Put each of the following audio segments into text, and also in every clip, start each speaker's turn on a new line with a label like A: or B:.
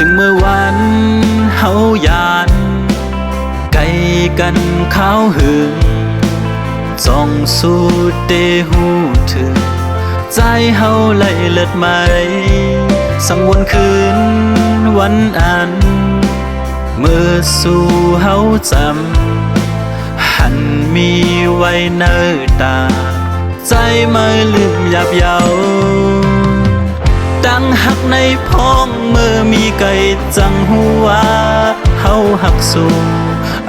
A: ถึงเมื่อวันเฮายานไกลกันข้าวหึงส่องสู่เตหูถึงใจเฮาไหลเลิดไหมสังวนคืนวันอันเมื่อสู่เฮาจำหันมีไว้เนิ่นตาใจไม่ลืมหยาบเยาดังหักในพ้องเมื่อมีไก่จังหัวเฮาหักสู่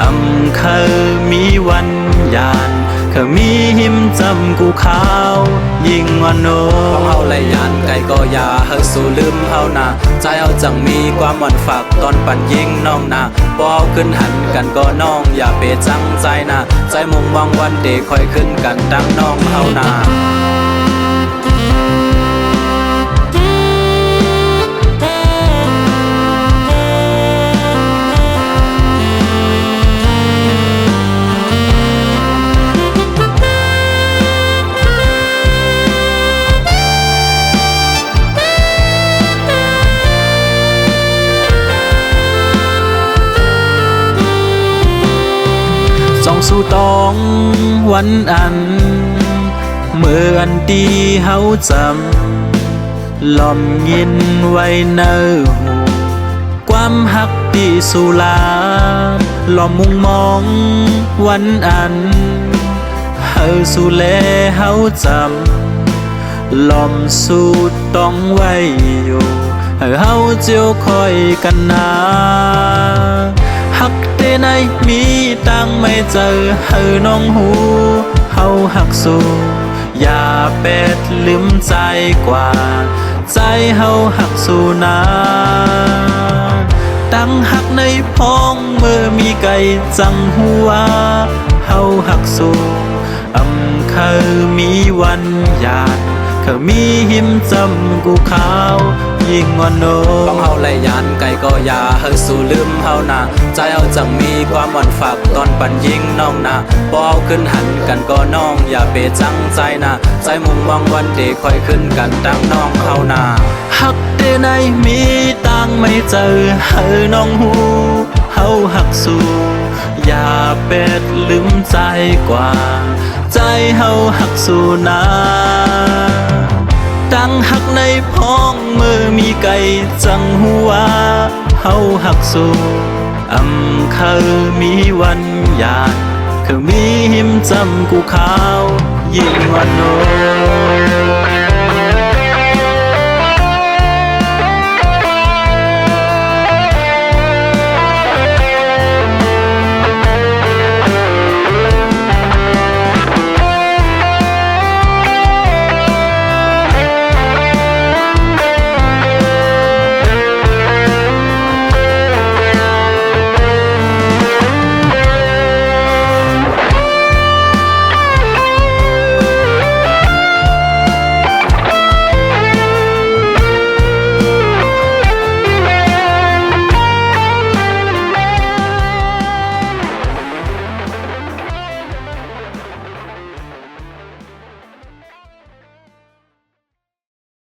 A: อำเคยมีวันยานเคยมีหิมจำกูขาวยิ่งวันโนของเฮาไหลยานไก่ก็อย่าเฮาสู่ลืมเฮานาใจเฮาจังมีความหม่อนฝากตอนปั่นยิ่งน้องนาบ่เอาขึ้นหันกันก็น้องอย่าเปจังใจนะใจมุ่งหวังวันเดค่อยขึ้นกันดังน้องเฮานาสู่ตองวันอันเมื่ออันดีเฮาจำล้อมยินไว้เนื้อหูความหักดีสู่ลาล้อมมุงมองวันอันเฮาสู่แลเฮาจำล้อมสู่ต้องไว้อยู่เฮาเจียวคอยกันนาหักเตในมีตังไม่เจอเฮาน้องหูเฮาหักสู่อย่าเป็ดลืมใจกว่าใจเฮาหักสู่นาตั้งหักในพ้องเมื่อมีไก่จังหัวเฮาหักสู่อำเคยมีวันยานเคยมีหิมจำกูขาวยิ่งวันโนของเฮาไหลยานไก่ก็อย่าเฮาสู่ลืมเฮานาใจเฮาจังมีความหม่อนฝากตอนปั่นยิ่งน้องนาบ่เอาขึ้นหันกันก็น้องอย่าเปจังใจนะใจมุ่งหวังวันเดค่อยขึ้นกันดังน้องเฮานาหักเดในมีตังไม่เจอเฮาน้องหูเฮาหักสู่อย่าเป็ดลืมใจกว่าใจเฮาหักสู่นาตั้งหักในพ้องเมื่อมีไก่จังหัวเฮาหักสู่อำเคยมีวันยานเคยมีหิมจำกูขาวยิ่งวันโน